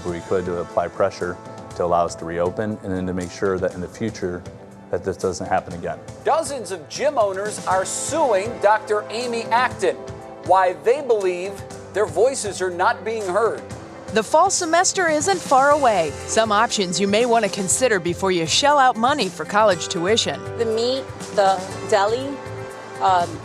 whatever we could to apply pressure to allow us to reopen, and then to make sure that in the future that this doesn't happen again. Dozens of gym owners are suing Dr. Amy Acton. Why they believe their voices are not being heard. The fall semester isn't far away. Some options you may want to consider before you shell out money for college tuition. The meat, the deli,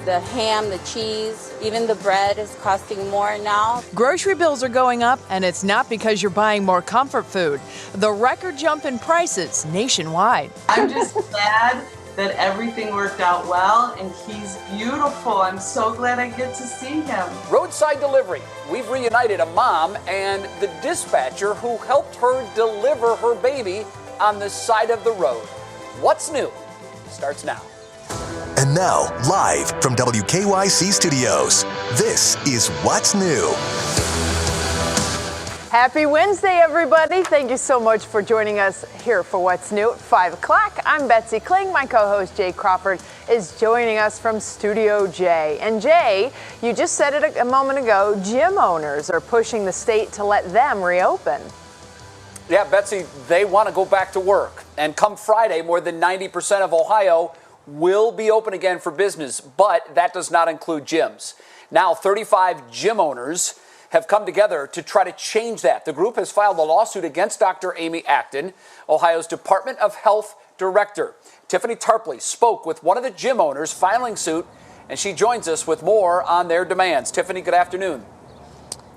the ham, the cheese, even the bread is costing more now. Grocery bills are going up, and it's not because you're buying more comfort food. The record jump in prices nationwide. I'm just glad that everything worked out well, and he's beautiful. I'm so glad I get to see him. Roadside delivery. We've reunited a mom and the dispatcher who helped her deliver her baby on the side of the road. What's new starts now. And now, live from WKYC Studios, this is What's New. Happy Wednesday, everybody. Thank you so much for joining us here for What's New at 5 o'clock. I'm Betsy Kling. My co-host Jay Crawford is joining us from Studio J. And Jay, you just said it a moment ago, gym owners are pushing the state to let them reopen. Yeah, Betsy, they want to go back to work. And come Friday, more than 90% of Ohio will be open again for business, but that does not include gyms. Now, 35 gym owners have come together to try to change that. The group has filed a lawsuit against Dr. Amy Acton, Ohio's Department of Health director. Tiffany Tarpley spoke with one of the gym owners filing suit, and she joins us with more on their demands. Tiffany, good afternoon.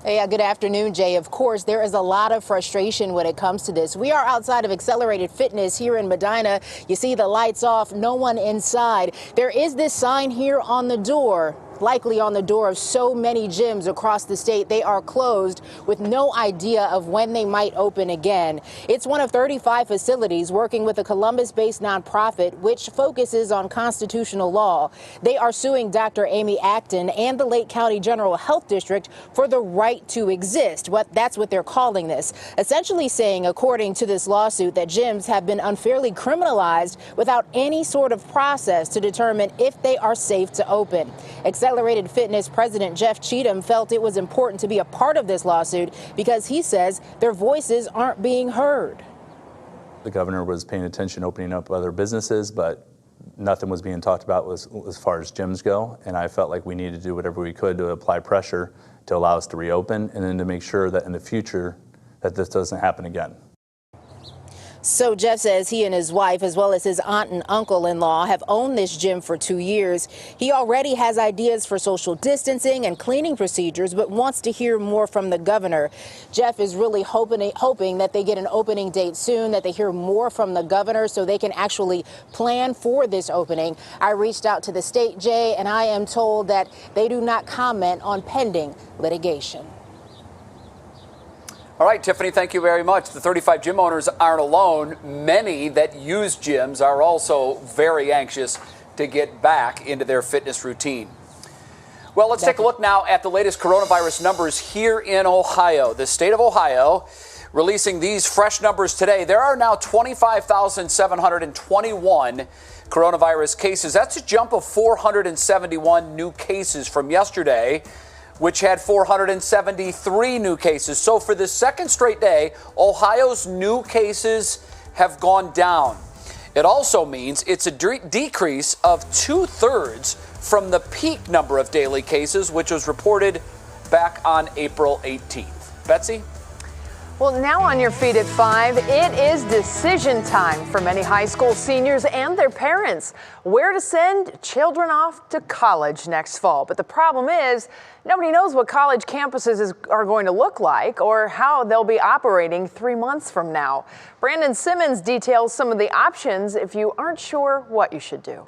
Yeah, good afternoon, Jay. Of course, there is a lot of frustration when it comes to this. We are outside of Accelerated Fitness here in Medina. You see the lights off, no one inside. There is this sign here on the door, likely on the door of so many gyms across the state. They are closed with no idea of when they might open again. It's one of 35 facilities working with a Columbus-based nonprofit which focuses on constitutional law. They are suing Dr. Amy Acton and the Lake County General Health District for the right to exist. That's what they're calling this. Essentially saying, according to this lawsuit, that gyms have been unfairly criminalized without any sort of process to determine if they are safe to open. Accelerated Fitness President Jeff Cheatham felt it was important to be a part of this lawsuit because he says their voices aren't being heard. The governor was paying attention, opening up other businesses, but nothing was being talked about as far as gyms go. And I felt like we needed to do whatever we could to apply pressure to allow us to reopen, and then to make sure that in the future that this doesn't happen again. So Jeff says he and his wife, as well as his aunt and uncle-in-law, have owned this gym for 2 years. He already has ideas for social distancing and cleaning procedures, but wants to hear more from the governor. Jeff is really hoping that they get an opening date soon, that they hear more from the governor so they can actually plan for this opening. I reached out to the state, Jay, and I am told that they do not comment on pending litigation. All right, Tiffany, thank you very much. The 35 gym owners aren't alone. Many that use gyms are also very anxious to get back into their fitness routine. Well, let's take a look now at the latest coronavirus numbers here in Ohio. The state of Ohio releasing these fresh numbers today. There are now 25,721 coronavirus cases. That's a jump of 471 new cases from yesterday, which had 473 new cases. So for the second straight day, Ohio's new cases have gone down. It also means it's a decrease of 2/3 from the peak number of daily cases, which was reported back on April 18th. Betsy? Well, now on your feet at 5, it is decision time for many high school seniors and their parents. Where to send children off to college next fall. But the problem is, nobody knows what college campuses are going to look like or how they'll be operating 3 months from now. Brandon Simmons details some of the options if you aren't sure what you should do.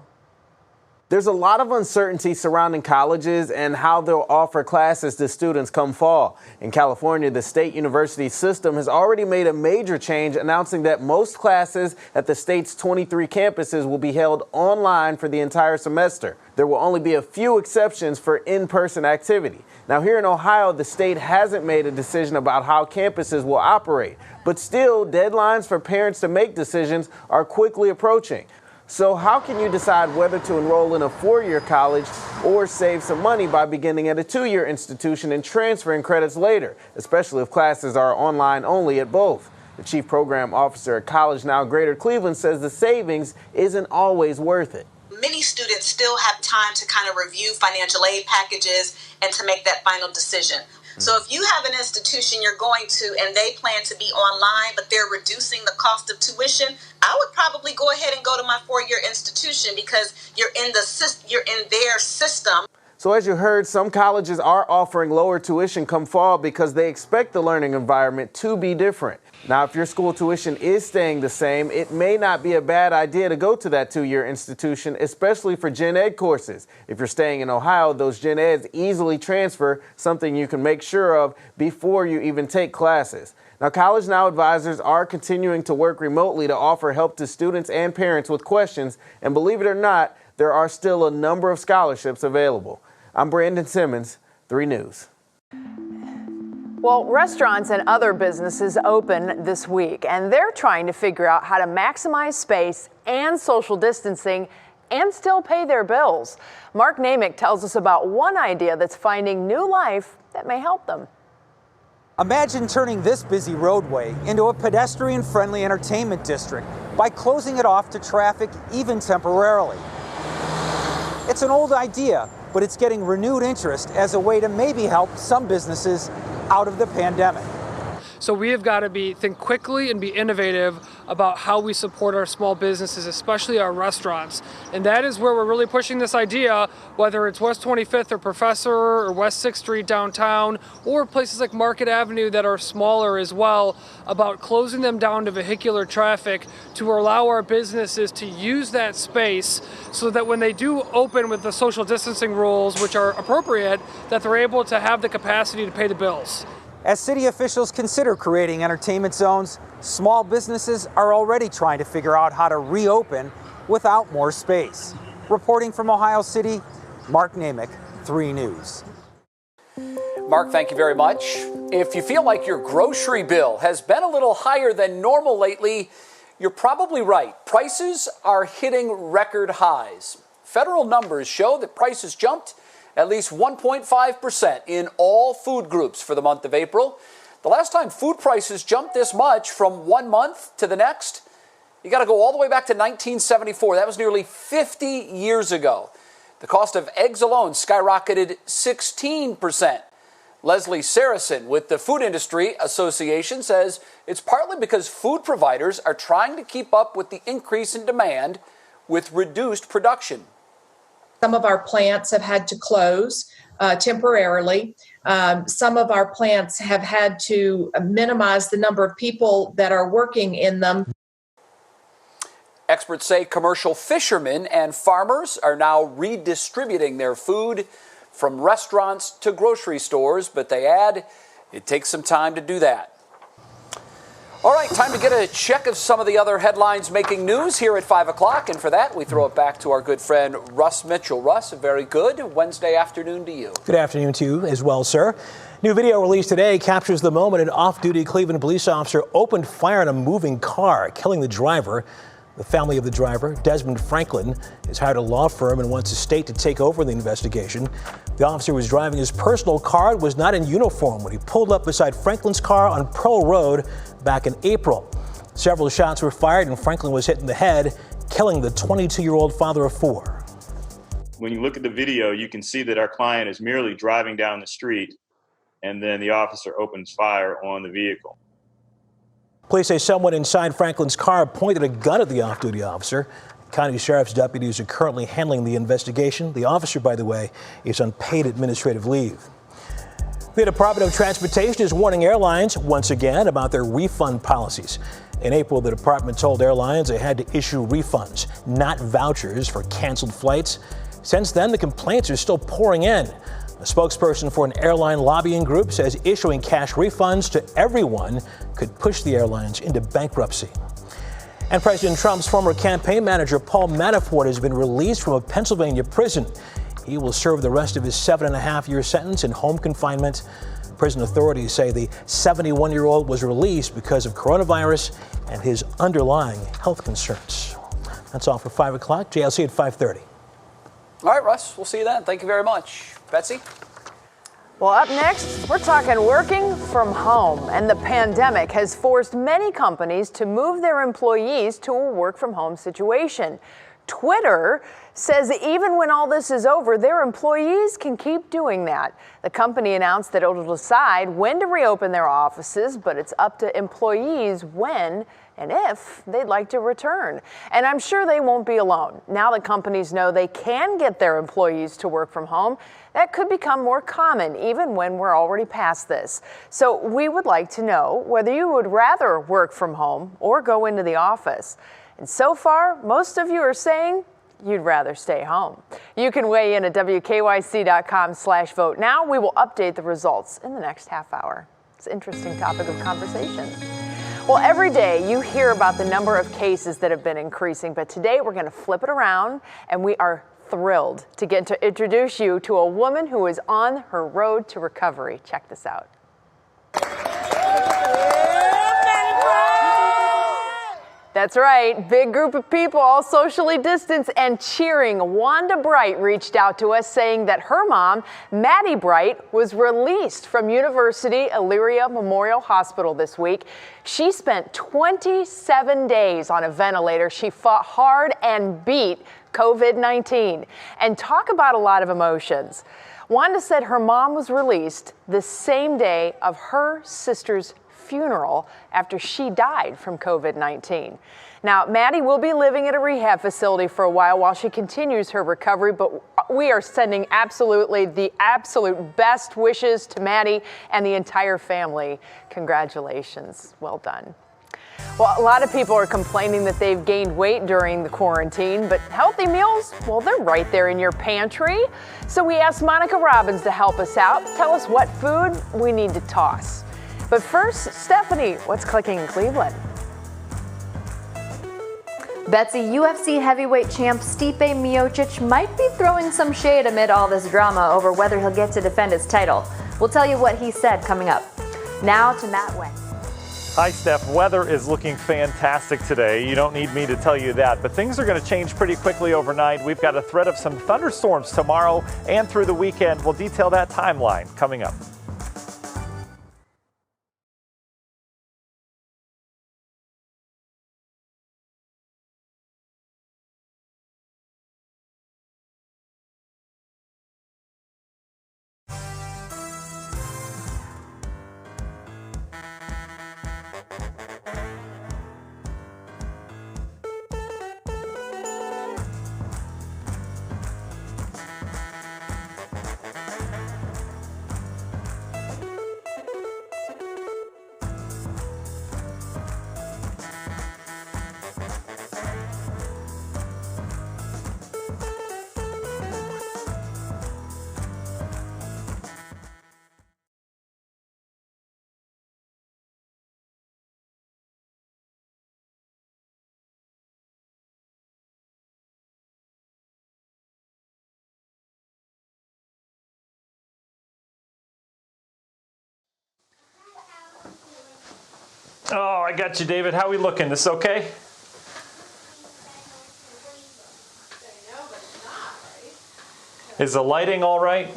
There's a lot of uncertainty surrounding colleges and how they'll offer classes to students come fall. In California, the state university system has already made a major change, announcing that most classes at the state's 23 campuses will be held online for the entire semester. There will only be a few exceptions for in-person activity. Now, here in Ohio, the state hasn't made a decision about how campuses will operate, but still, deadlines for parents to make decisions are quickly approaching. So how can you decide whether to enroll in a 4-year college or save some money by beginning at a 2-year institution and transferring credits later, especially if classes are online only at both? The chief program officer at College Now Greater Cleveland says the savings isn't always worth it. Many students still have time to kind of review financial aid packages and to make that final decision. So if you have an institution you're going to and they plan to be online, but they're reducing the cost of tuition, I would probably go ahead and go to my 4-year institution because you're in their system. So as you heard, some colleges are offering lower tuition come fall because they expect the learning environment to be different. Now, if your school tuition is staying the same, it may not be a bad idea to go to that 2-year institution, especially for gen ed courses. If you're staying in Ohio, those gen eds easily transfer, something you can make sure of before you even take classes. Now, College Now advisors are continuing to work remotely to offer help to students and parents with questions, and believe it or not, there are still a number of scholarships available. I'm Brandon Simmons, 3 News. Well, restaurants and other businesses open this week, and they're trying to figure out how to maximize space and social distancing and still pay their bills. Mark Namick tells us about one idea that's finding new life that may help them. Imagine turning this busy roadway into a pedestrian-friendly entertainment district by closing it off to traffic, even temporarily. It's an old idea, but it's getting renewed interest as a way to maybe help some businesses out of the pandemic. So we have got to think quickly and be innovative about how we support our small businesses, especially our restaurants. And that is where we're really pushing this idea, whether it's West 25th or Professor or West 6th Street downtown, or places like Market Avenue that are smaller as well, about closing them down to vehicular traffic to allow our businesses to use that space so that when they do open with the social distancing rules, which are appropriate, that they're able to have the capacity to pay the bills. As city officials consider creating entertainment zones, small businesses are already trying to figure out how to reopen without more space. Reporting from Ohio City, Mark Namick, 3 News. Mark, thank you very much. If you feel like your grocery bill has been a little higher than normal lately, you're probably right. Prices are hitting record highs. Federal numbers show that prices jumped at least 1.5% in all food groups for the month of April. The last time food prices jumped this much from one month to the next, you got to go all the way back to 1974. That was nearly 50 years ago. The cost of eggs alone skyrocketed 16%. Leslie Saracen with the Food Industry Association says it's partly because food providers are trying to keep up with the increase in demand with reduced production. Some of our plants have had to close temporarily. Some of our plants have had to minimize the number of people that are working in them. Experts say commercial fishermen and farmers are now redistributing their food from restaurants to grocery stores, but they add it takes some time to do that. All right, time to get a check of some of the other headlines making news here at 5 o'clock. And for that, we throw it back to our good friend Russ Mitchell. Russ, a very good Wednesday afternoon to you. Good afternoon to you as well, sir. New video released today captures the moment an off-duty Cleveland police officer opened fire on a moving car, killing the driver. The family of the driver, Desmond Franklin, has hired a law firm and wants the state to take over the investigation. The officer was driving his personal car and was not in uniform when he pulled up beside Franklin's car on Pearl Road back in April. Several shots were fired and Franklin was hit in the head, killing the 22-year-old father of 4. When you look at the video, you can see that our client is merely driving down the street, and then the officer opens fire on the vehicle. Police say someone inside Franklin's car pointed a gun at the off-duty officer. County Sheriff's deputies are currently handling the investigation. The officer, by the way, is on paid administrative leave. The Department of Transportation is warning airlines once again about their refund policies. In April, the department told airlines they had to issue refunds, not vouchers, for canceled flights. Since then, the complaints are still pouring in. A spokesperson for an airline lobbying group says issuing cash refunds to everyone could push the airlines into bankruptcy. And President Trump's former campaign manager, Paul Manafort, has been released from a Pennsylvania prison. He will serve the rest of his 7.5-year sentence in home confinement. Prison authorities say the 71-year-old was released because of coronavirus and his underlying health concerns. That's all for 5 o'clock. Jay, I'll see you at 5:30. All right, Russ, we'll see you then. Thank you very much. Betsy? Well, up next, we're talking working from home, and the pandemic has forced many companies to move their employees to a work from home situation. Twitter says even when all this is over, their employees can keep doing that. The company announced that it'll decide when to reopen their offices, but it's up to employees when and if they'd like to return. And I'm sure they won't be alone. Now that companies know they can get their employees to work from home, that could become more common even when we're already past this. So we would like to know whether you would rather work from home or go into the office. And so far, most of you are saying you'd rather stay home. You can weigh in at WKYC.com/vote now. We will update the results in the next half hour. It's an interesting topic of conversation. Well, every day you hear about the number of cases that have been increasing, but today we're going to flip it around, and we are thrilled to get to introduce you to a woman who is on her road to recovery. Check this out. That's right, big group of people all socially distanced and cheering. Wanda Bright reached out to us saying that her mom, Maddie Bright, was released from University Elyria Memorial Hospital this week. She spent 27 days on a ventilator. She fought hard and beat COVID-19. And talk about a lot of emotions. Wanda said her mom was released the same day of her sister's funeral after she died from COVID-19. Now, Maddie will be living at a rehab facility for a while she continues her recovery, but we are sending the absolute best wishes to Maddie and the entire family. Congratulations. Well done. Well, a lot of people are complaining that they've gained weight during the quarantine, but healthy meals, well, they're right there in your pantry. So we asked Monica Robbins to help us out, tell us what food we need to toss. But first, Stephanie, what's clicking in Cleveland? Betsy, UFC heavyweight champ Stipe Miocic might be throwing some shade amid all this drama over whether he'll get to defend his title. We'll tell you what he said coming up. Now to Matt Wang. Hi, Steph. Weather is looking fantastic today. You don't need me to tell you that, but things are going to change pretty quickly overnight. We've got a threat of some thunderstorms tomorrow and through the weekend. We'll detail that timeline coming up. Oh, I got you, David. How we looking? This okay? Is the lighting all right?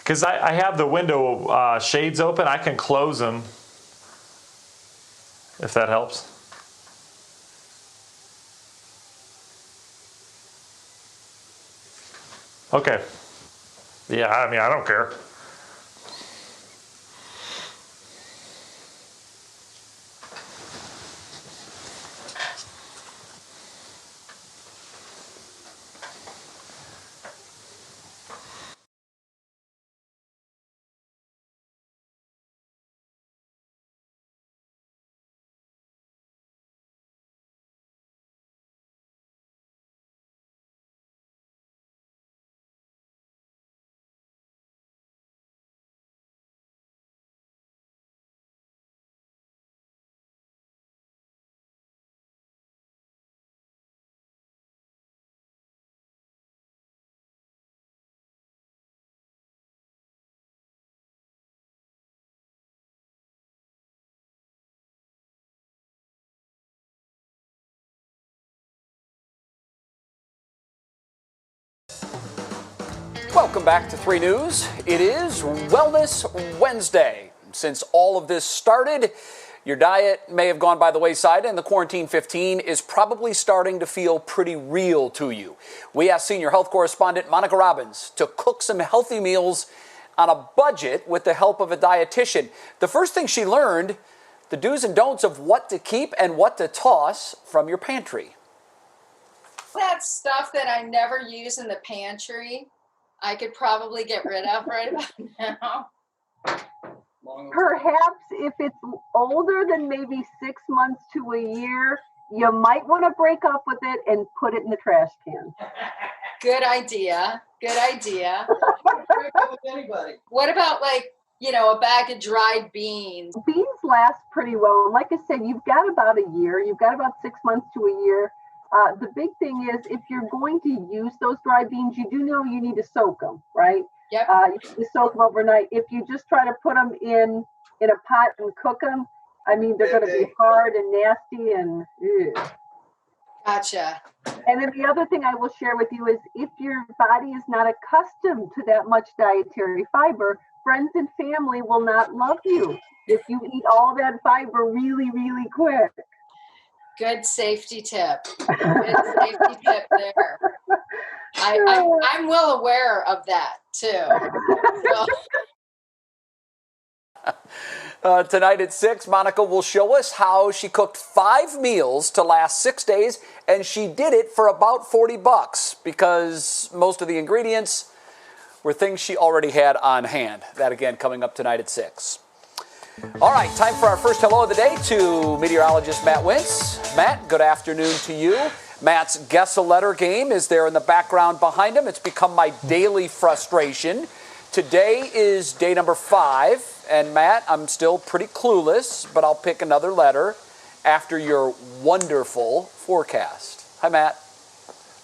Because I have the window shades open. I can close them if that helps. Okay. Yeah, I mean, I don't care. Welcome back to 3 News. It is Wellness Wednesday. Since all of this started, your diet may have gone by the wayside, and the Quarantine 15 is probably starting to feel pretty real to you. We asked senior health correspondent Monica Robbins to cook some healthy meals on a budget with the help of a dietitian. The first thing she learned, the do's and don'ts of what to keep and what to toss from your pantry. That stuff that I never use in the pantry, I could probably get rid of right about now. Perhaps if it's older than maybe 6 months to a year, you might want to break up with it and put it in the trash can. Good idea. Good idea. What about a bag of dried beans? Beans last pretty well. Like I said, you've got about a year. You've got about 6 months to a year. The big thing is if you're going to use those dried beans, you do know you need to soak them, right? Yep. You need to soak them overnight. If you just try to put them in a pot and cook them, I mean, they're going to be hard and nasty and ew. Gotcha. And then the other thing I will share with you is if your body is not accustomed to that much dietary fiber, friends and family will not love you if you eat all that fiber really, really quick. Good safety tip. Good safety tip there. I'm well aware of that too. Tonight at 6, Monica will show us how she cooked 5 meals to last 6 days, and she did it for about $40 because most of the ingredients were things she already had on hand. That again coming up tonight at 6. All right, time for our first hello of the day to meteorologist Matt Wintz. Matt, good afternoon to you. Matt's Guess a Letter game is there in the background behind him. It's become my daily frustration. Today is day number 5, and Matt, I'm still pretty clueless, but I'll pick another letter after your wonderful forecast. Hi, Matt.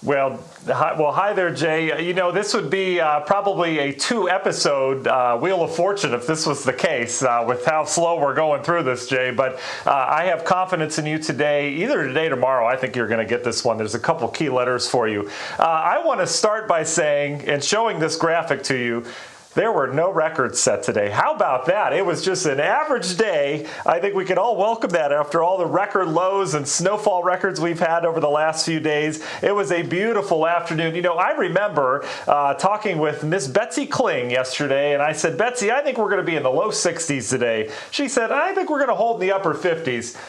Well, hi there, Jay. You know, this would be probably a 2-episode Wheel of Fortune if this was the case with how slow we're going through this, Jay. But I have confidence in you today, either today or tomorrow. I think you're going to get this one. There's a couple key letters for you. I want to start by saying and showing this graphic to you. There were no records set today. How about that? It was just an average day. I think we can all welcome that after all the record lows and snowfall records we've had over the last few days. It was a beautiful afternoon. You know, I remember talking with Miss Betsy Kling yesterday, and I said, Betsy, I think we're going to be in the low 60s today. She said, I think we're going to hold in the upper 50s.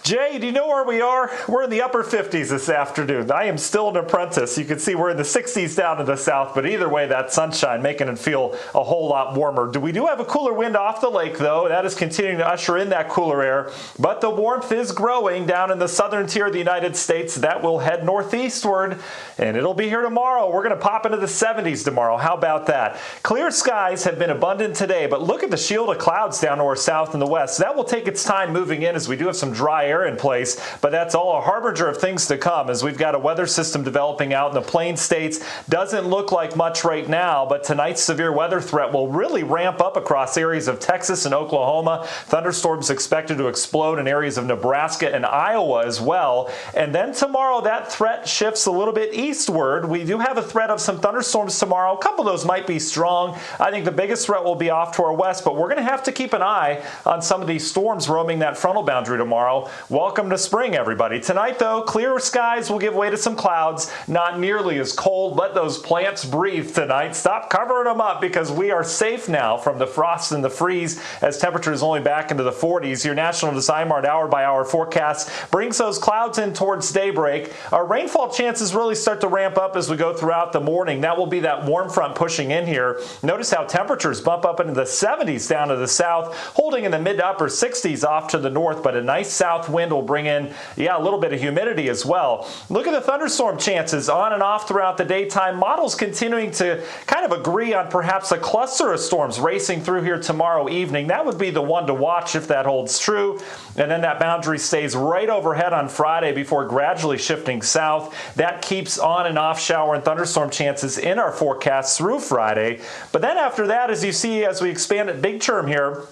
Jay, do you know where we are? We're in the upper 50s this afternoon. I am still an apprentice. You can see we're in the 60s down in the south, but either way, that sunshine making it feel a whole lot warmer. We do have a cooler wind off the lake, though. That is continuing to usher in that cooler air, but the warmth is growing down in the southern tier of the United States. That will head northeastward, and it'll be here tomorrow. We're going to pop into the 70s tomorrow. How about that? Clear skies have been abundant today, but look at the shield of clouds down north, south, and the west. That will take its time moving in as we do have some dry air in place, but that's all a harbinger of things to come as we've got a weather system developing out in the plain states. Doesn't look like much right now, but tonight's severe weather threat will really ramp up across areas of Texas and Oklahoma. Thunderstorms expected to explode in areas of Nebraska and Iowa as well. And then tomorrow that threat shifts a little bit eastward. We do have a threat of some thunderstorms tomorrow. A couple of those might be strong. I think the biggest threat will be off to our west, but we're going to have to keep an eye on some of these storms roaming that frontal boundary tomorrow. Welcome to spring, everybody. Tonight, though, clear skies will give way to some clouds. Not nearly as cold. Let those plants breathe tonight. Stop covering them up because we are safe now from the frost and the freeze as temperatures only back into the 40s. Your National Design Mart hour-by-hour forecast brings those clouds in towards daybreak. Our rainfall chances really start to ramp up as we go throughout the morning. That will be that warm front pushing in here. Notice how temperatures bump up into the 70s down to the south, holding in the mid to upper 60s off to the north, but a nice south wind will bring in, a little bit of humidity as well. Look at the thunderstorm chances on and off throughout the daytime. Models continuing to kind of agree on perhaps a cluster of storms racing through here tomorrow evening. That would be the one to watch if that holds true. And then that boundary stays right overhead on Friday before gradually shifting south. That keeps on and off shower and thunderstorm chances in our forecast through Friday. But then after that, as you see, as we expand at big term here,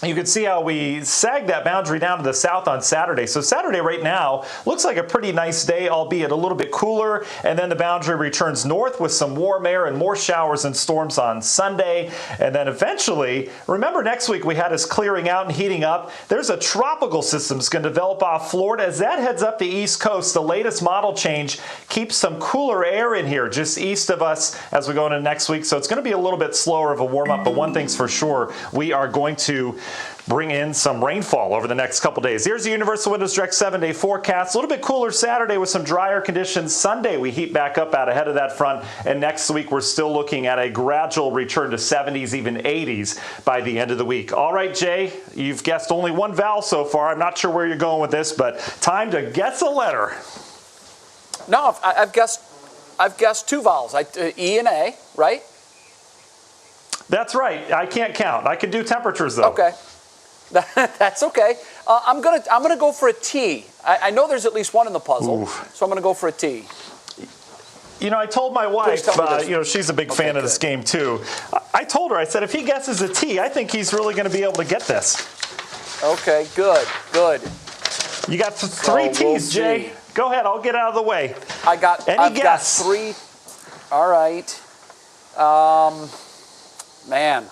You can see how we sagged that boundary down to the south on Saturday. So Saturday right now looks like a pretty nice day, albeit a little bit cooler. And then the boundary returns north with some warm air and more showers and storms on Sunday. And then eventually, remember next week we had us clearing out and heating up. There's a tropical system that's going to develop off Florida. As that heads up the east coast, the latest model change keeps some cooler air in here just east of us as we go into next week. So it's going to be a little bit slower of a warm up. But one thing's for sure, we are going to bring in some rainfall over the next couple days. Here's the Universal Windows Direct 7-day forecast. A little bit cooler Saturday with some drier conditions. Sunday we heat back up out ahead of that front. And next week we're still looking at a gradual return to 70s, even 80s by the end of the week. All right, Jay, you've guessed only one vowel so far. I'm not sure where you're going with this, but time to guess a letter. No, I've guessed two vowels, E and A, right? That's right. I can't count. I can do temperatures though. Okay. That's okay. I'm gonna go for a T. I know there's at least one in the puzzle, so I'm gonna go for a T. You know, I told my wife, she's a big fan of this game too. I told her, I said, if he guesses a T, I think he's really going to be able to get this. Okay, good. You got three T's, Jay. Go ahead, I'll get out of the way. I've got three. All right. Man.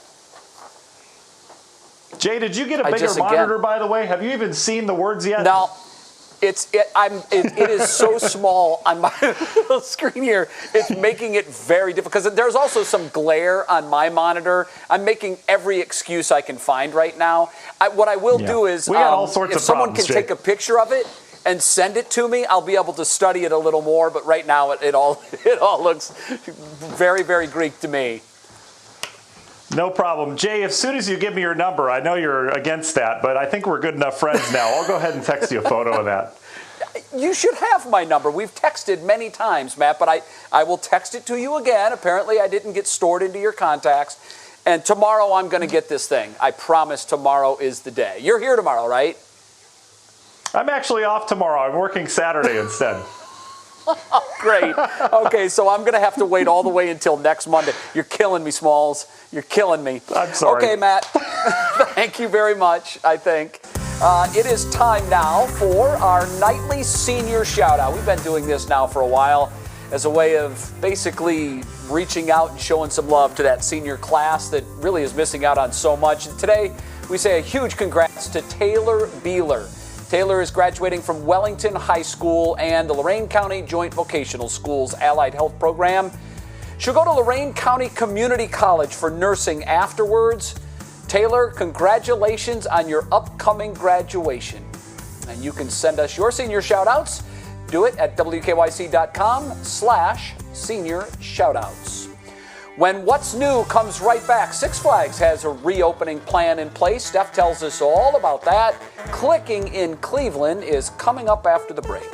Jay, did you get a bigger monitor, by the way? Have you even seen the words yet? No. It is so small on my little screen here. It's making it very difficult because there's also some glare on my monitor. I'm making every excuse I can find right now. What I will do is, we got all sorts if of someone problems, can Jay. take a picture of it and send it to me, I'll be able to study it a little more. But right now, it all looks very, very Greek to me. No problem. Jay, as soon as you give me your number, I know you're against that, but I think we're good enough friends now. I'll go ahead and text you a photo of that. You should have my number. We've texted many times, Matt, but I will text it to you again. Apparently, I didn't get stored into your contacts. And tomorrow, I'm going to get this thing. I promise tomorrow is the day. You're here tomorrow, right? I'm actually off tomorrow. I'm working Saturday instead. Great. Okay, so I'm going to have to wait all the way until next Monday. You're killing me, Smalls. You're killing me. I'm sorry. Okay, Matt. Thank you very much, I think. It is time now for our nightly senior shout-out. We've been doing this now for a while as a way of basically reaching out and showing some love to that senior class that really is missing out on so much. And today, we say a huge congrats to Taylor Beeler. Taylor is graduating from Wellington High School and the Lorain County Joint Vocational Schools Allied Health Program. She'll go to Lorain County Community College for nursing afterwards. Taylor, congratulations on your upcoming graduation. And you can send us your senior shout-outs. Do it at wkyc.com/senior shout-outs. When What's New comes right back, Six Flags has a reopening plan in place. Steph tells us all about that. Clicking in Cleveland is coming up after the break.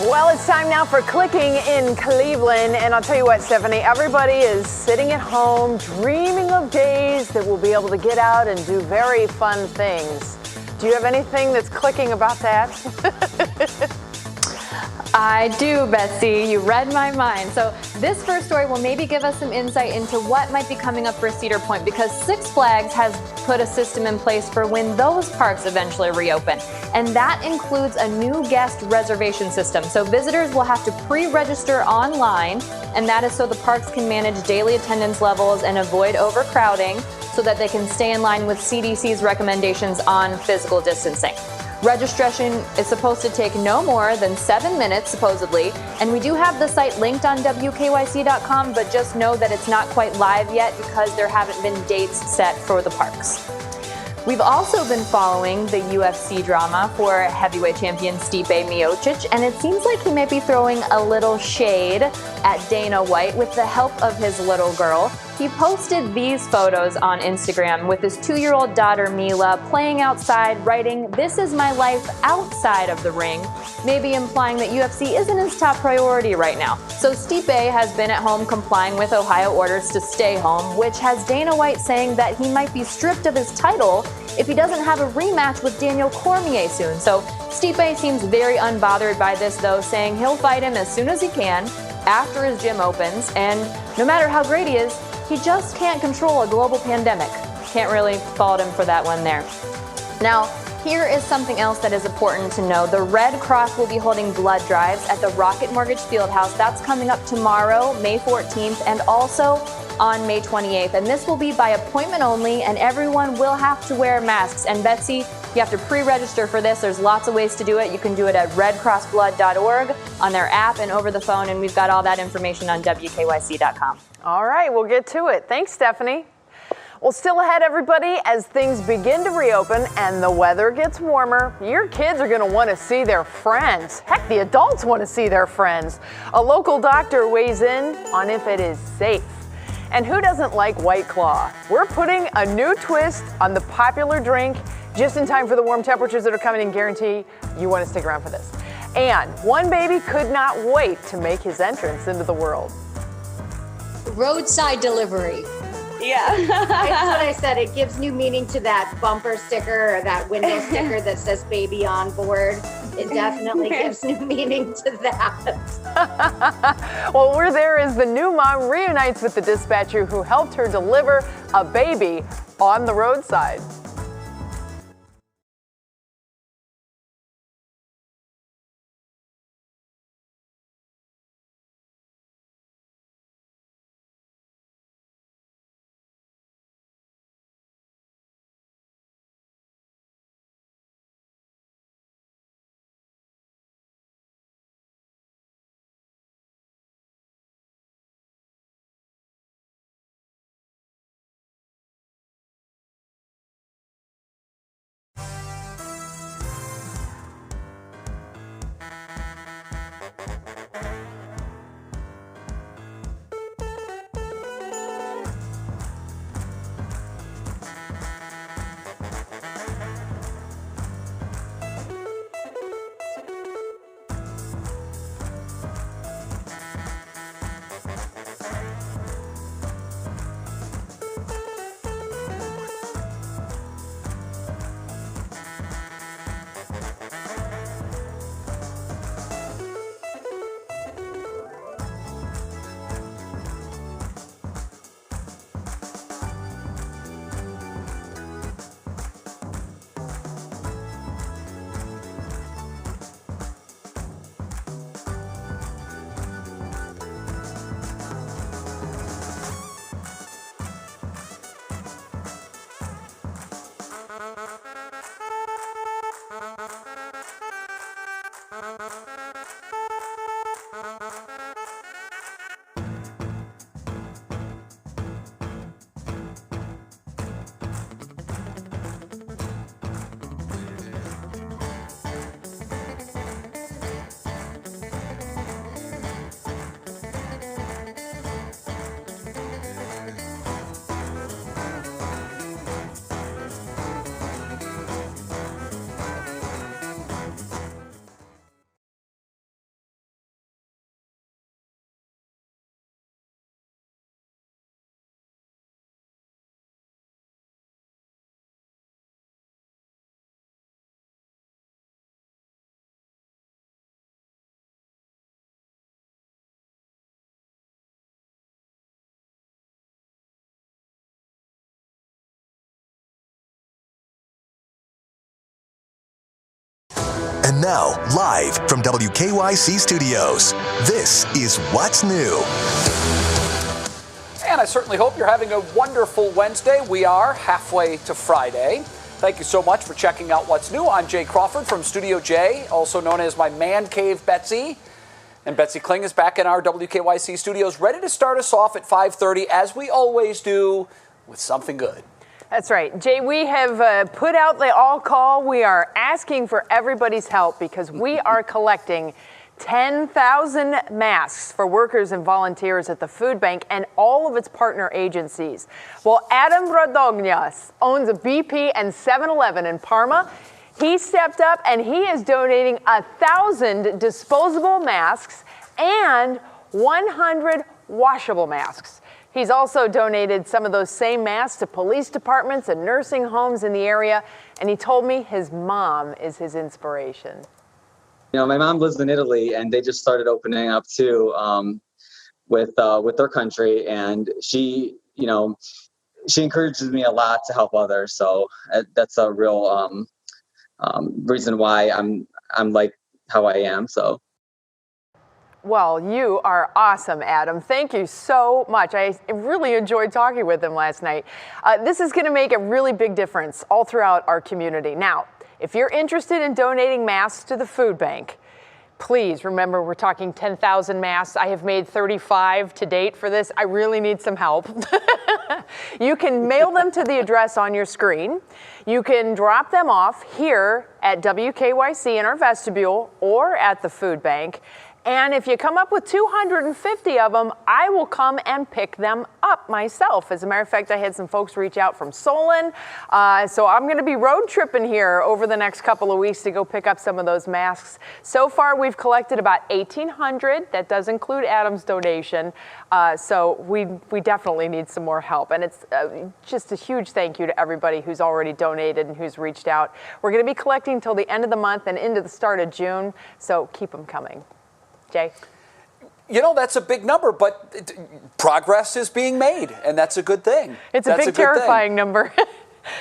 Well, it's time now for Clicking in Cleveland. And I'll tell you what, Stephanie, everybody is sitting at home dreaming of days that we'll be able to get out and do very fun things. Do you have anything that's clicking about that? I do, Betsy. You read my mind. So this first story will maybe give us some insight into what might be coming up for Cedar Point, because Six Flags has put a system in place for when those parks eventually reopen. And that includes a new guest reservation system. So visitors will have to pre-register online, and that is so the parks can manage daily attendance levels and avoid overcrowding so that they can stay in line with CDC's recommendations on physical distancing. Registration is supposed to take no more than 7 minutes, supposedly, and we do have the site linked on WKYC.com, but just know that it's not quite live yet because there haven't been dates set for the parks. We've also been following the UFC drama for heavyweight champion Stipe Miocic, and it seems like he may be throwing a little shade at Dana White with the help of his little girl. He posted these photos on Instagram with his 2-year-old daughter Mila playing outside, writing, "This is my life outside of the ring," maybe implying that UFC isn't his top priority right now. So Stipe has been at home complying with Ohio orders to stay home, which has Dana White saying that he might be stripped of his title if he doesn't have a rematch with Daniel Cormier soon. So Stipe seems very unbothered by this, though, saying he'll fight him as soon as he can after his gym opens, and no matter how great he is, he just can't control a global pandemic. Can't really fault him for that one there. Now, here is something else that is important to know. The Red Cross will be holding blood drives at the Rocket Mortgage Fieldhouse. That's coming up tomorrow, May 14th, and also on May 28th. And this will be by appointment only, and everyone will have to wear masks. And Betsy, you have to pre-register for this. There's lots of ways to do it. You can do it at redcrossblood.org, on their app, and over the phone. And we've got all that information on WKYC.com. All right, we'll get to it. Thanks, Stephanie. Well, still ahead, everybody, as things begin to reopen and the weather gets warmer, your kids are going to want to see their friends. Heck, the adults want to see their friends. A local doctor weighs in on if it is safe. And who doesn't like White Claw? We're putting a new twist on the popular drink just in time for the warm temperatures that are coming in. Guarantee you want to stick around for this. And one baby could not wait to make his entrance into the world. Roadside delivery. Yeah. That's what I said. It gives new meaning to that bumper sticker or that window sticker that says baby on board. It definitely gives new meaning to that. Well, we're there as the new mom reunites with the dispatcher who helped her deliver a baby on the roadside. And now, live from WKYC Studios, this is What's New. And I certainly hope you're having a wonderful Wednesday. We are halfway to Friday. Thank you so much for checking out What's New. I'm Jay Crawford from Studio J, also known as my man cave Betsy. And Betsy Kling is back in our WKYC studios, ready to start us off at 5:30, as we always do, with something good. That's right. Jay, we have put out the all call. We are asking for everybody's help because we are collecting 10,000 masks for workers and volunteers at the food bank and all of its partner agencies. Well, Adam Rodognas owns a BP and 7-Eleven in Parma. He stepped up and he is donating 1,000 disposable masks and 100 washable masks. He's also donated some of those same masks to police departments and nursing homes in the area, and he told me his mom is his inspiration. You know, my mom lives in Italy, and they just started opening up too with their country, and she encourages me a lot to help others. So that's a real reason why I'm like how I am. So. Well, you are awesome, Adam. Thank you so much. I really enjoyed talking with him last night. This is going to make a really big difference all throughout our community. Now, if you're interested in donating masks to the food bank, please remember we're talking 10,000 masks. I have made 35 to date for this. I really need some help. You can mail them to the address on your screen. You can drop them off here at WKYC in our vestibule or at the food bank. And if you come up with 250 of them, I will come and pick them up myself. As a matter of fact, I had some folks reach out from Solon. So I'm going to be road tripping here over the next couple of weeks to go pick up some of those masks. So far, we've collected about 1,800. That does include Adam's donation. So we definitely need some more help. And it's just a huge thank you to everybody who's already donated and who's reached out. We're going to be collecting until the end of the month and into the start of June. So keep them coming. Jay? You know, that's a big number, but progress is being made, and that's a good thing. It's a big, terrifying number,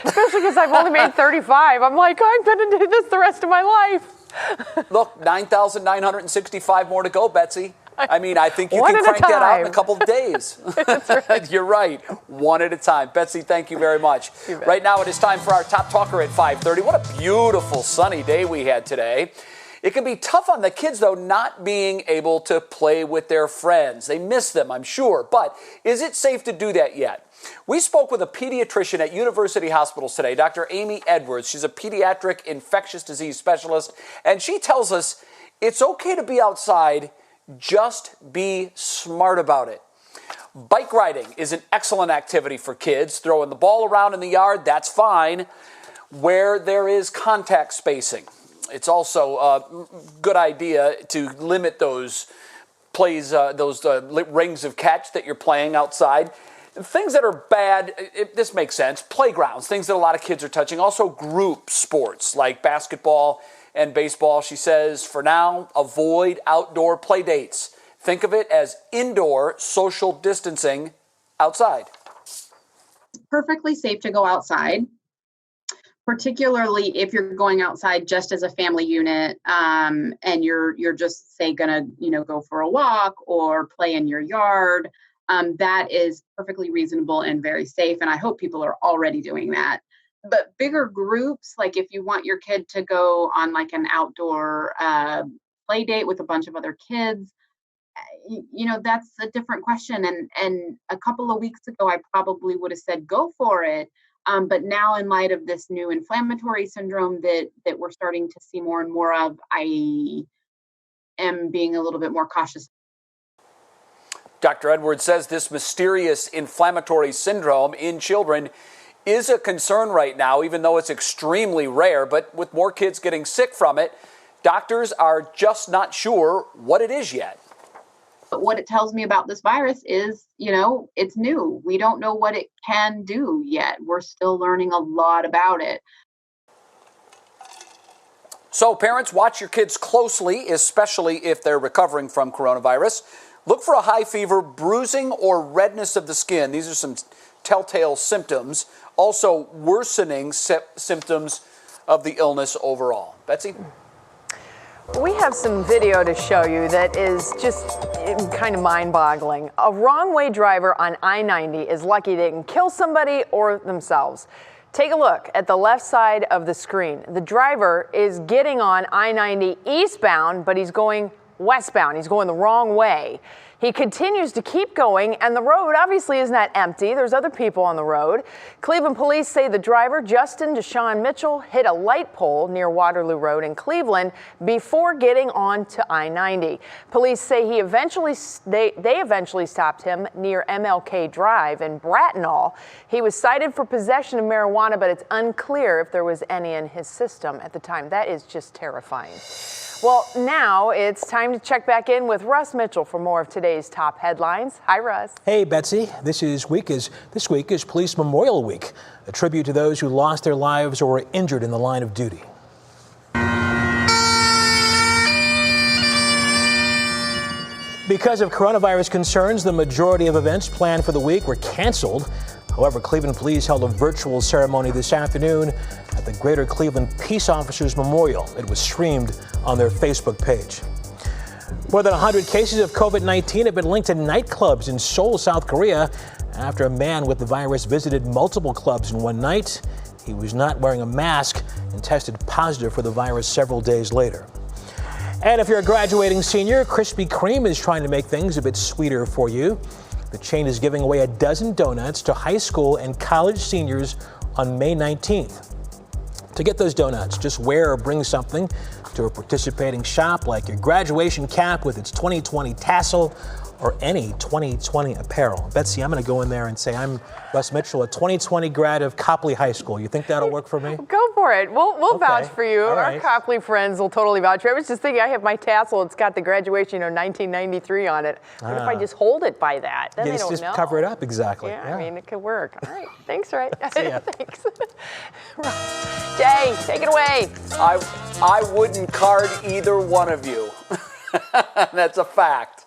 especially because I've only made 35. I'm like, I'm going to do this the rest of my life. Look, 9,965 more to go, Betsy. I mean, I think you can crank that out in a couple of days. That's right. You're right. One at a time. Betsy, thank you very much. Right now, it is time for our Top Talker at 5:30. What a beautiful sunny day we had today. It can be tough on the kids, though, not being able to play with their friends. They miss them, I'm sure. But is it safe to do that yet? We spoke with a pediatrician at University Hospitals today, Dr. Amy Edwards. She's a pediatric infectious disease specialist, and she tells us it's okay to be outside, just be smart about it. Bike riding is an excellent activity for kids. Throwing the ball around in the yard, that's fine, where there is contact spacing. It's also a good idea to limit those plays, those rings of catch that you're playing outside. Things that are bad, this makes sense, playgrounds, things that a lot of kids are touching. Also group sports like basketball and baseball. She says, for now, avoid outdoor play dates. Think of it as indoor social distancing outside. It's perfectly safe to go outside, particularly if you're going outside just as a family unit, and you're just say gonna go for a walk or play in your yard. That is perfectly reasonable and very safe, and I hope people are already doing that. But bigger groups, like if you want your kid to go on like an outdoor play date with a bunch of other kids, that's a different question. And a couple of weeks ago, I probably would have said go for it. But now, in light of this new inflammatory syndrome that we're starting to see more and more of, I am being a little bit more cautious. Dr. Edwards says this mysterious inflammatory syndrome in children is a concern right now, even though it's extremely rare. But with more kids getting sick from it, doctors are just not sure what it is yet. But what it tells me about this virus is, it's new. We don't know what it can do yet. We're still learning a lot about it. So parents, watch your kids closely, especially if they're recovering from coronavirus. Look for a high fever, bruising, or redness of the skin. These are some telltale symptoms. Also worsening symptoms of the illness overall. Betsy? We have some video to show you that is just kind of mind-boggling. A wrong-way driver on I-90 is lucky they can kill somebody or themselves. Take a look at the left side of the screen. The driver is getting on I-90 eastbound, but he's going westbound. He's going the wrong way. He continues to keep going, and the road obviously is not empty. There's other people on the road. Cleveland police say the driver, Justin Deshaun Mitchell, hit a light pole near Waterloo Road in Cleveland before getting on to I-90. Police say they eventually stopped him near MLK Drive in Bracknell. He was cited for possession of marijuana, but it's unclear if there was any in his system at the time. That is just terrifying. Well, now it's time to check back in with Russ Mitchell for more of today's top headlines. Hi, Russ. Hey, Betsy. This week is Police Memorial Week, a tribute to those who lost their lives or were injured in the line of duty. Because of coronavirus concerns, the majority of events planned for the week were canceled. However, Cleveland Police held a virtual ceremony this afternoon at the Greater Cleveland Peace Officers Memorial. It was streamed on their Facebook page. More than 100 cases of COVID-19 have been linked to nightclubs in Seoul, South Korea, after a man with the virus visited multiple clubs in one night. He was not wearing a mask and tested positive for the virus several days later. And if you're a graduating senior, Krispy Kreme is trying to make things a bit sweeter for you. The chain is giving away a dozen donuts to high school and college seniors on May 19th. To get those donuts, just wear or bring something to a participating shop, like your graduation cap with its 2020 tassel or any 2020 apparel. Betsy, I'm going to go in there and say I'm Russ Mitchell, a 2020 grad of Copley High School. You think that'll work for me? Go for it. We'll vouch for you. All right. Our Copley friends will totally vouch for you. I was just thinking, I have my tassel. It's got the graduation, 1993 on it. What if I just hold it by that? Then they don't just know. cover it up, exactly. Yeah, I mean, it could work. All right. Thanks, Ray. See ya. Thanks. Jay, take it away. I wouldn't card either one of you. That's a fact.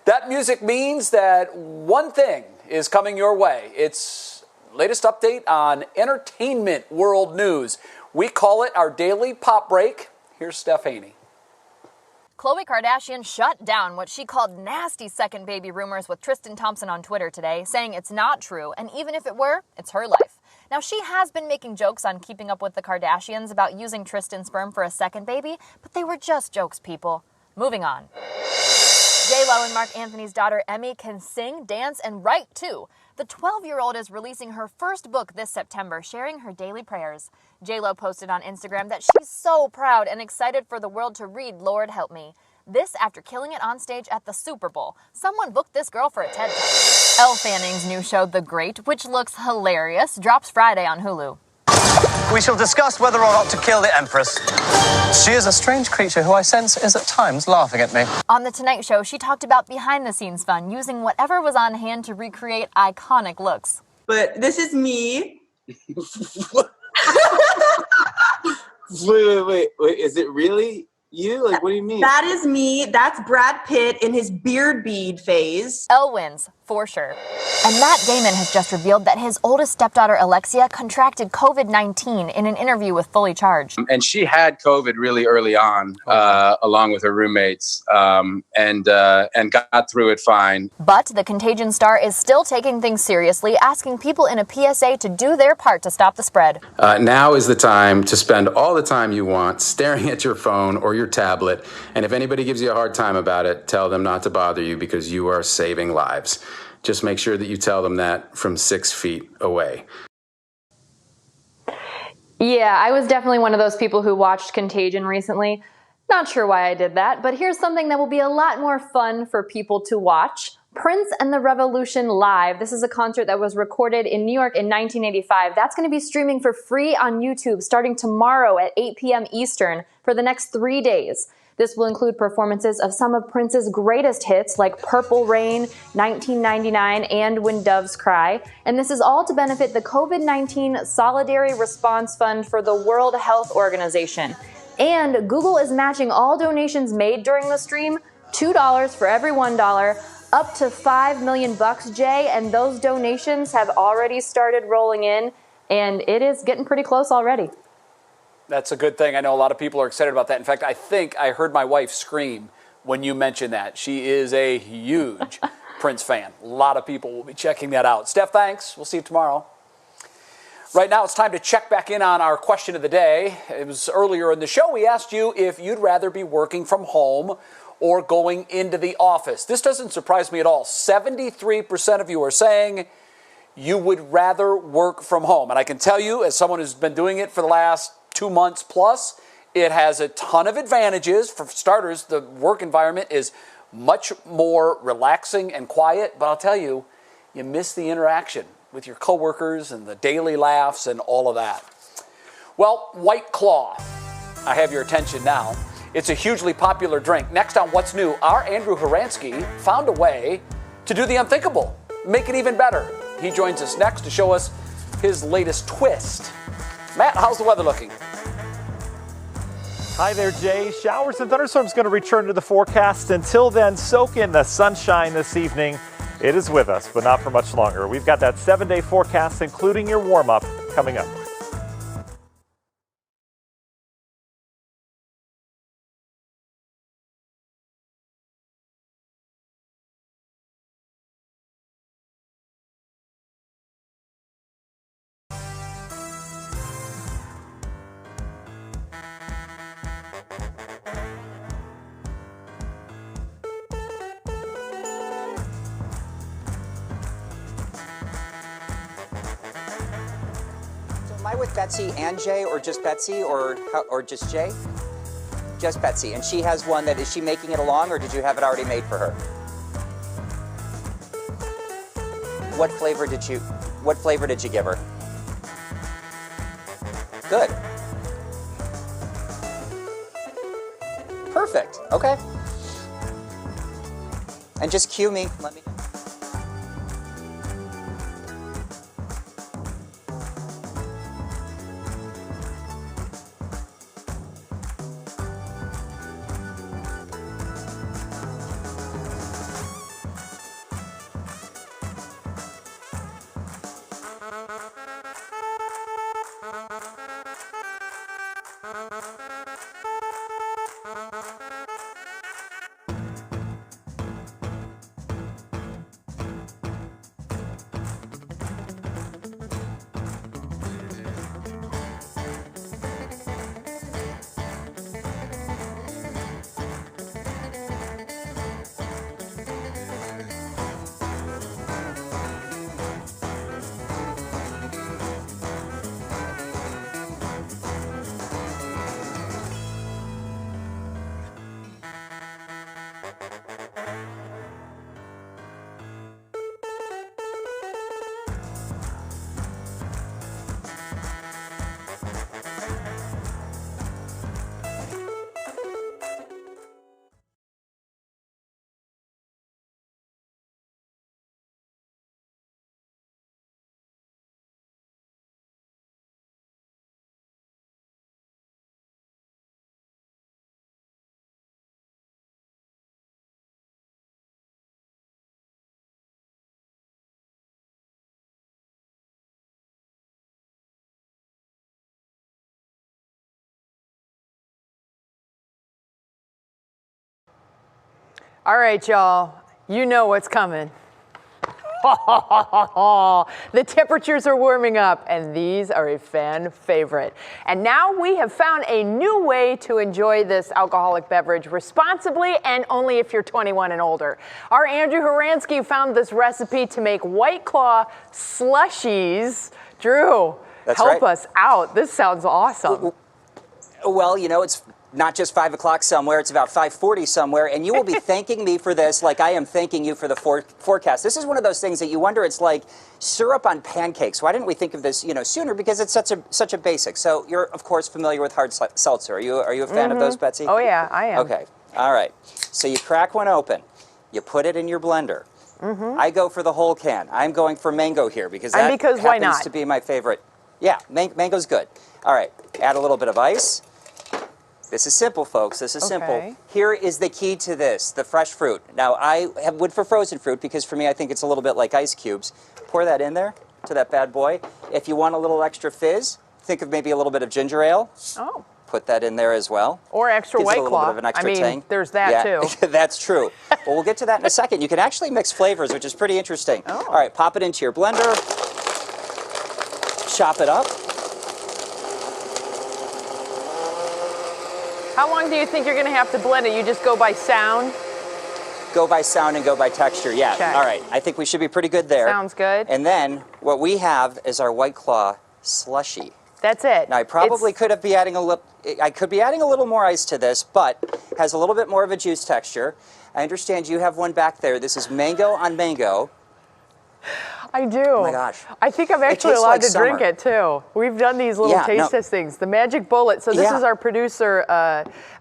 That music means that one thing is coming your way. It's latest update on entertainment world news. We call it our daily pop break. Here's Steph Haney. Khloe Kardashian shut down what she called nasty second baby rumors with Tristan Thompson on Twitter today, saying it's not true, and even if it were, it's her life. Now, she has been making jokes on Keeping Up with the Kardashians about using Tristan's sperm for a second baby, but they were just jokes, people. Moving on. J-Lo and Mark Anthony's daughter Emmy can sing, dance, and write too. The 12-year-old is releasing her first book this September, sharing her daily prayers. J-Lo posted on Instagram that she's so proud and excited for the world to read Lord Help Me. This after killing it on stage at the Super Bowl. Someone booked this girl for a TED Talk. Elle Fanning's new show, The Great, which looks hilarious, drops Friday on Hulu. We shall discuss whether or not to kill the Empress. She is a strange creature who I sense is at times laughing at me. On The Tonight Show, she talked about behind-the-scenes fun, using whatever was on hand to recreate iconic looks. But this is me. Wait. Is it really you? Like, what do you mean? That is me. That's Brad Pitt in his beard bead phase. Elle wins, for sure. And Matt Damon has just revealed that his oldest stepdaughter, Alexia, contracted COVID-19 in an interview with Fully Charged. And she had COVID really early on, along with her roommates, and got through it fine. But the Contagion star is still taking things seriously, asking people in a PSA to do their part to stop the spread. Now is the time to spend all the time you want staring at your phone or your tablet. And if anybody gives you a hard time about it, tell them not to bother you because you are saving lives. Just make sure that you tell them that from 6 feet away. Yeah, I was definitely one of those people who watched Contagion recently. Not sure why I did that, but here's something that will be a lot more fun for people to watch. Prince and the Revolution Live. This is a concert that was recorded in New York in 1985. That's going to be streaming for free on YouTube starting tomorrow at 8 p.m. Eastern for the next 3 days. This will include performances of some of Prince's greatest hits like Purple Rain, 1999, and When Doves Cry. And this is all to benefit the COVID-19 Solidarity Response Fund for the World Health Organization. And Google is matching all donations made during the stream, $2 for every $1, up to $5 million, Jay, and those donations have already started rolling in, and it is getting pretty close already. That's a good thing. I know a lot of people are excited about that. In fact, I think I heard my wife scream when you mentioned that. She is a huge Prince fan. A lot of people will be checking that out. Steph, thanks. We'll see you tomorrow. Right now, it's time to check back in on our question of the day. It was earlier in the show. We asked you if you'd rather be working from home or going into the office. This doesn't surprise me at all. 73% of you are saying you would rather work from home. And I can tell you, as someone who's been doing it for the last 2 months plus, it has a ton of advantages. For starters, the work environment is much more relaxing and quiet, but I'll tell you, you miss the interaction with your coworkers and the daily laughs and all of that. Well, White Claw, I have your attention now. It's a hugely popular drink. Next on What's New, our Andrew Horansky found a way to do the unthinkable, make it even better. He joins us next to show us his latest twist. Matt, how's the weather looking? Hi there, Jay. Showers and thunderstorms going to return to the forecast. Until then, soak in the sunshine this evening. It is with us, but not for much longer. We've got that 7-day forecast, including your warm-up, coming up. Am I with Betsy and Jay, or just Betsy, or just Jay? Just Betsy, and she has one that, is she making it along, or did you have it already made for her? What flavor did you give her? Good. Perfect. Okay. And just cue me. Let me. All right, y'all, you know what's coming. The temperatures are warming up, and these are a fan favorite. And now we have found a new way to enjoy this alcoholic beverage responsibly, and only if you're 21 and older. Our Andrew Horansky found this recipe to make White Claw slushies. Drew, help us out. This sounds awesome. Well, you know, it's not just 5 o'clock somewhere, it's about 5:40 somewhere, and you will be thanking me for this like I am thanking you for the forecast. This is one of those things that you wonder, it's like syrup on pancakes. Why didn't we think of this, sooner? Because it's such a basic. So you're, of course, familiar with hard seltzer. Are you a fan of those, Betsy? Oh, yeah, I am. Okay, all right. So you crack one open, you put it in your blender. I go for the whole can. I'm going for mango here because that happens to be my favorite. Yeah, mango's good. All right, add a little bit of ice. This is simple, folks. This is simple. Here is the key to this, the fresh fruit. Now, I would for frozen fruit because for me, I think it's a little bit like ice cubes. Pour that in there to that bad boy. If you want a little extra fizz, think of maybe a little bit of ginger ale. Oh. Put that in there as well. Or extra Gives it White a little Claw. bit of an extra I mean, tang. there's that too. That's true. Well, we'll get to that in a second. You can actually mix flavors, which is pretty interesting. Oh. All right, pop it into your blender. Chop it up. How long do you think you're going to have to blend it? You just go by sound? Go by sound and go by texture, yeah. Okay. All right, I think we should be pretty good there. Sounds good. And then what we have is our White Claw slushy. That's it. Now I probably could be adding a little more ice to this, but has a little bit more of a juice texture. I understand you have one back there. This is mango on mango. I do. Oh my gosh. I think I'm actually allowed to drink summer. it too. We've done these little taste testings. The Magic Bullet. So this is our producer,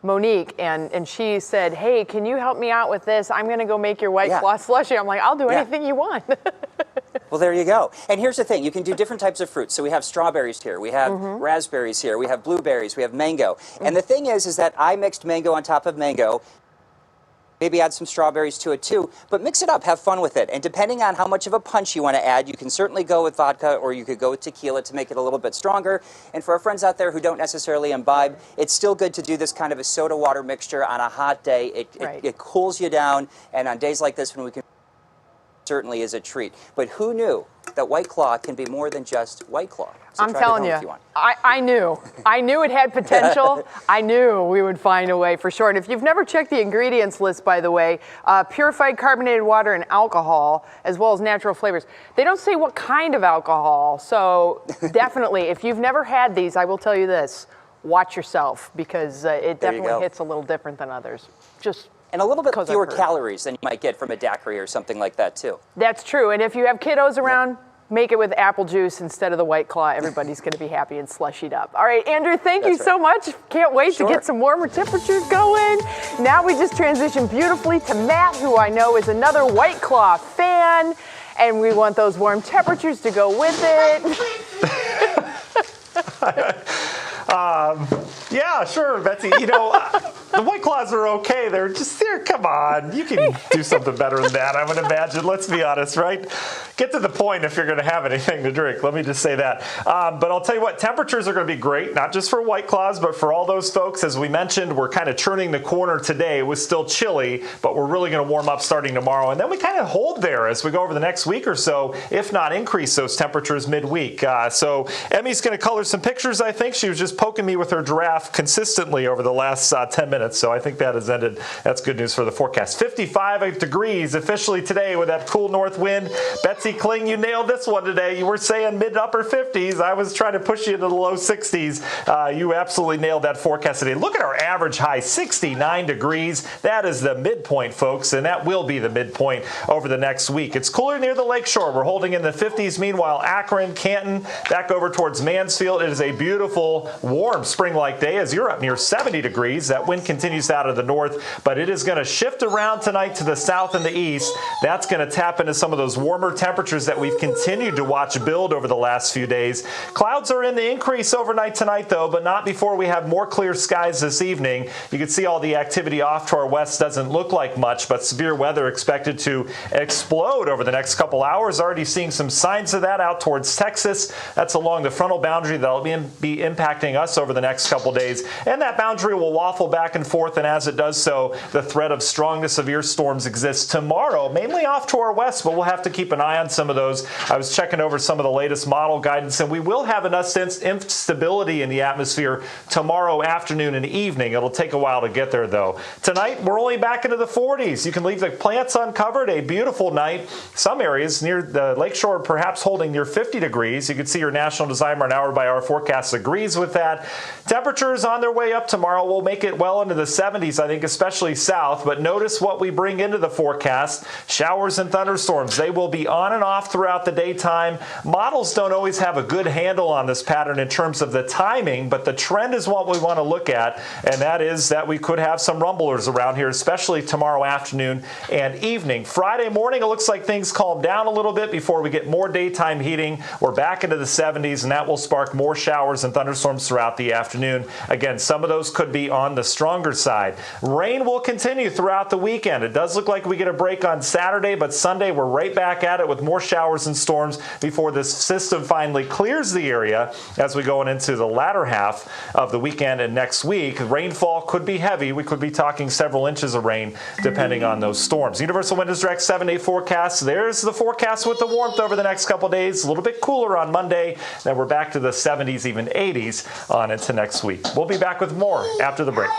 Monique, and she said, hey, can you help me out with this? I'm going to go make your White Claw slushy. I'm like, I'll do anything you want. Well, there you go. And here's the thing. You can do different types of fruits. So we have strawberries here. We have raspberries here. We have blueberries. We have mango. And the thing is that I mixed mango on top of mango. Maybe add some strawberries to it too, but mix it up, have fun with it. And depending on how much of a punch you want to add, you can certainly go with vodka or you could go with tequila to make it a little bit stronger. And for our friends out there who don't necessarily imbibe, it's still good to do this kind of a soda water mixture on a hot day. It cools you down, and on days like this when we can, certainly is a treat. But who knew that White Claw can be more than just White Claw? So I'm telling you, I knew. I knew it had potential. I knew we would find a way for sure. And if you've never checked the ingredients list, by the way, purified carbonated water and alcohol, as well as natural flavors. They don't say what kind of alcohol. So definitely, if you've never had these, I will tell you this, watch yourself, because it definitely hits a little different than others. And a little bit fewer calories than you might get from a daiquiri or something like that, too. That's true. And if you have kiddos around, make it with apple juice instead of the White Claw. Everybody's going to be happy and slushied up. All right, Andrew, thank you so much. Can't wait to get some warmer temperatures going. Now we just transition beautifully to Matt, who I know is another White Claw fan. And we want those warm temperatures to go with it. Yeah, sure, Betsy. You know, the White Claws are okay. They're just there. Come on. You can do something better than that, I would imagine. Let's be honest, right? Get to the point if you're going to have anything to drink. Let me just say that. But I'll tell you what, temperatures are going to be great, not just for White Claws, but for all those folks. As we mentioned, we're kind of turning the corner today. It was still chilly, but we're really going to warm up starting tomorrow. And then we kind of hold there as we go over the next week or so, if not increase those temperatures midweek. So Emmy's going to color some pictures, I think. She was just poking me with her giraffe consistently over the last 10 minutes. So I think that has ended. That's good news for the forecast. 55 degrees officially today with that cool north wind. Betsy Kling, you nailed this one today. You were saying mid-upper 50s. I was trying to push you into the low 60s. You absolutely nailed that forecast today. Look at our average high, 69 degrees. That is the midpoint, folks, and that will be the midpoint over the next week. It's cooler near the lakeshore. We're holding in the 50s. Meanwhile, Akron, Canton, back over towards Mansfield. It is a beautiful, warm spring-like day as you're up near 70 degrees. That wind continues out of the north, but it is going to shift around tonight to the south and the east. That's going to tap into some of those warmer temperatures that we've continued to watch build over the last few days. Clouds are in the increase overnight tonight, though, but not before we have more clear skies this evening. You can see all the activity off to our west doesn't look like much, but severe weather expected to explode over the next couple hours. Already seeing some signs of that out towards Texas. That's along the frontal boundary that'll be impacting us over the next couple days. And that boundary will waffle back and forth, and as it does so, the threat of strong to severe storms exists tomorrow, mainly off to our west, but we'll have to keep an eye on some of those. I was checking over some of the latest model guidance, and we will have enough instability in the atmosphere tomorrow afternoon and evening. It'll take a while to get there, though. Tonight, we're only back into the 40s. You can leave the plants uncovered. A beautiful night. Some areas near the lakeshore perhaps holding near 50 degrees. You can see your National Designer hour-by-hour forecast agrees with that. Temperatures on their way up tomorrow will make it well into the 70s, I think, especially south. But notice what we bring into the forecast. Showers and thunderstorms. They will be on and off throughout the daytime. Models don't always have a good handle on this pattern in terms of the timing, but the trend is what we want to look at, and that is that we could have some rumblers around here, especially tomorrow afternoon and evening. Friday morning, it looks like things calm down a little bit before we get more daytime heating. We're back into the 70s, and that will spark more showers and thunderstorms throughout the afternoon. Again, some of those could be on the stronger side. Rain will continue throughout the weekend. It does look like we get a break on Saturday, but Sunday we're right back at it with more showers and storms before this system finally clears the area as we go into the latter half of the weekend and next week. Rainfall could be heavy. We could be talking several inches of rain depending on those storms. Universal Windows Direct 7-day forecast. There's the forecast with the warmth over the next couple days. A little bit cooler on Monday. Then we're back to the 70s, even 80s on into next week. We'll be back with more after the break.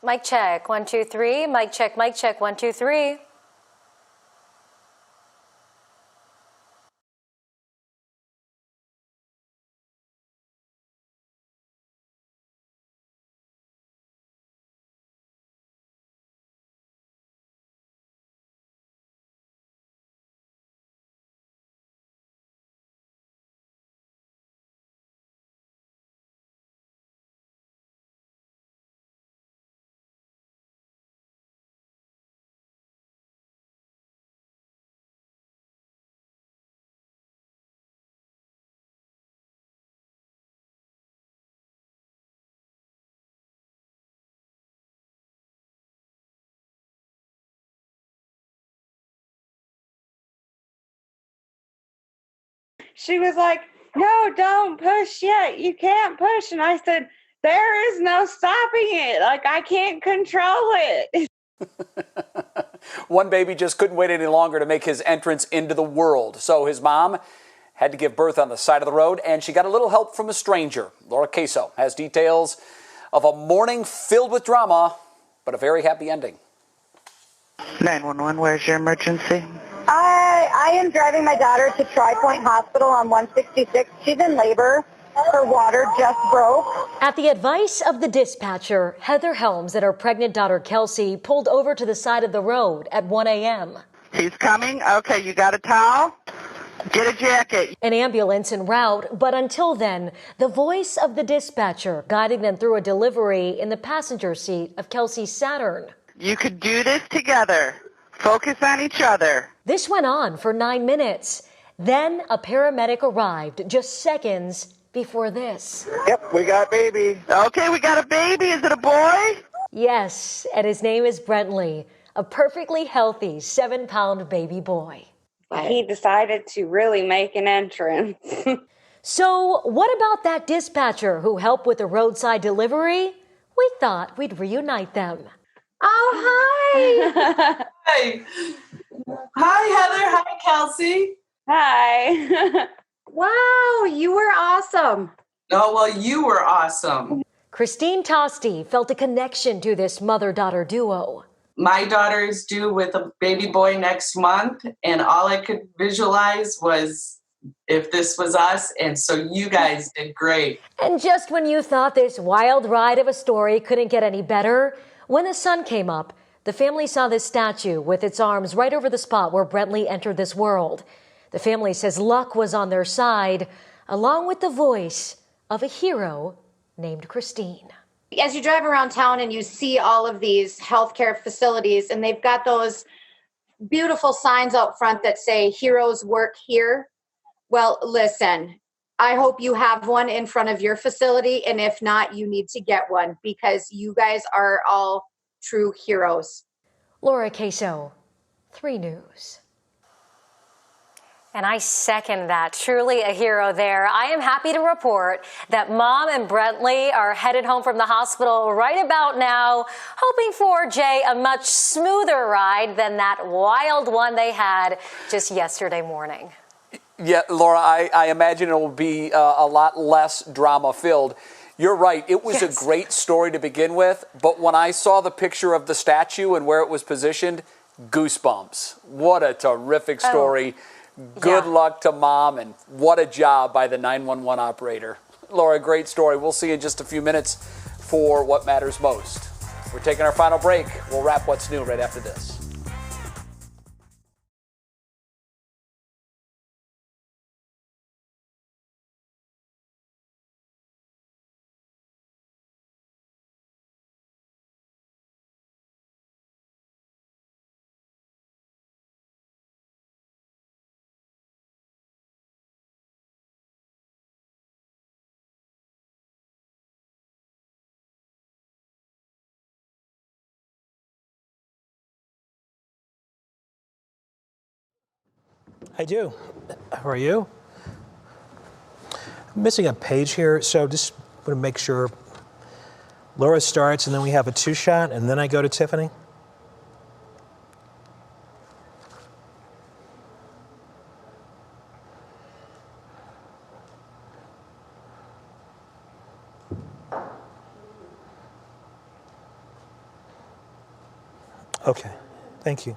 Mic check, 1, 2, 3. Mic check, 1, 2, 3. She was like, no, don't push yet. You can't push. And I said, there is no stopping it. Like, I can't control it. One baby just couldn't wait any longer to make his entrance into the world. So his mom had to give birth on the side of the road, and she got a little help from a stranger. Laura Queso has details of a morning filled with drama, but a very happy ending. 911, where's your emergency? I am driving my daughter to Tri-Point Hospital on 166. She's in labor. Her water just broke. At the advice of the dispatcher, Heather Helms and her pregnant daughter Kelsey pulled over to the side of the road at 1 a.m. He's coming? Okay, you got a towel? Get a jacket. An ambulance en route, but until then, the voice of the dispatcher guiding them through a delivery in the passenger seat of Kelsey's Saturn. You could do this together. Focus on each other. This went on for 9 minutes. Then a paramedic arrived just seconds before this. Yep, we got a baby. Okay, we got a baby. Is it a boy? Yes, and his name is Brentley, a perfectly healthy 7-pound baby boy. He decided to really make an entrance. So what about that dispatcher who helped with the roadside delivery? We thought we'd reunite them. Oh, hi. Hi. Hi, Heather. Hi, Kelsey. Hi. Wow, you were awesome. Oh, well, you were awesome. Christine Tosti felt a connection to this mother-daughter duo. My daughter is due with a baby boy next month, and all I could visualize was if this was us, and so you guys did great. And just when you thought this wild ride of a story couldn't get any better, when the sun came up, The family saw this statue with its arms right over the spot where Brentley entered this world. The family says luck was on their side, along with the voice of a hero named Christine. As you drive around town and you see all of these healthcare facilities, and they've got those beautiful signs out front that say heroes work here. Well, listen, I hope you have one in front of your facility. And if not, you need to get one because you guys are all true heroes. Laura Queso, 3 News. And I second that. Truly a hero there. I am happy to report that Mom and Brentley are headed home from the hospital right about now, hoping for, Jay, a much smoother ride than that wild one they had just yesterday morning. Yeah, Laura, I imagine it will be a lot less drama-filled. You're right. It was a great story to begin with, but when I saw the picture of the statue and where it was positioned, goosebumps. What a terrific story. Good luck to Mom, and what a job by the 911 operator. Laura, great story. We'll see you in just a few minutes for What Matters Most. We're taking our final break. We'll wrap What's New right after this. I do. How are you? I'm missing a page here, so just want to make sure. Laura starts, and then we have a 2-shot, and then I go to Tiffany. Okay, thank you.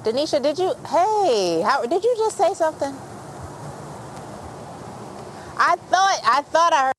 Denisha, did you just say something? I thought I heard.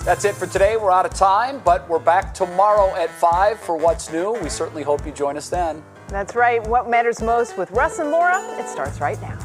That's it for today. We're out of time, but we're back tomorrow at 5 for What's New. We certainly hope you join us then. That's right. What Matters Most with Russ and Laura, it starts right now.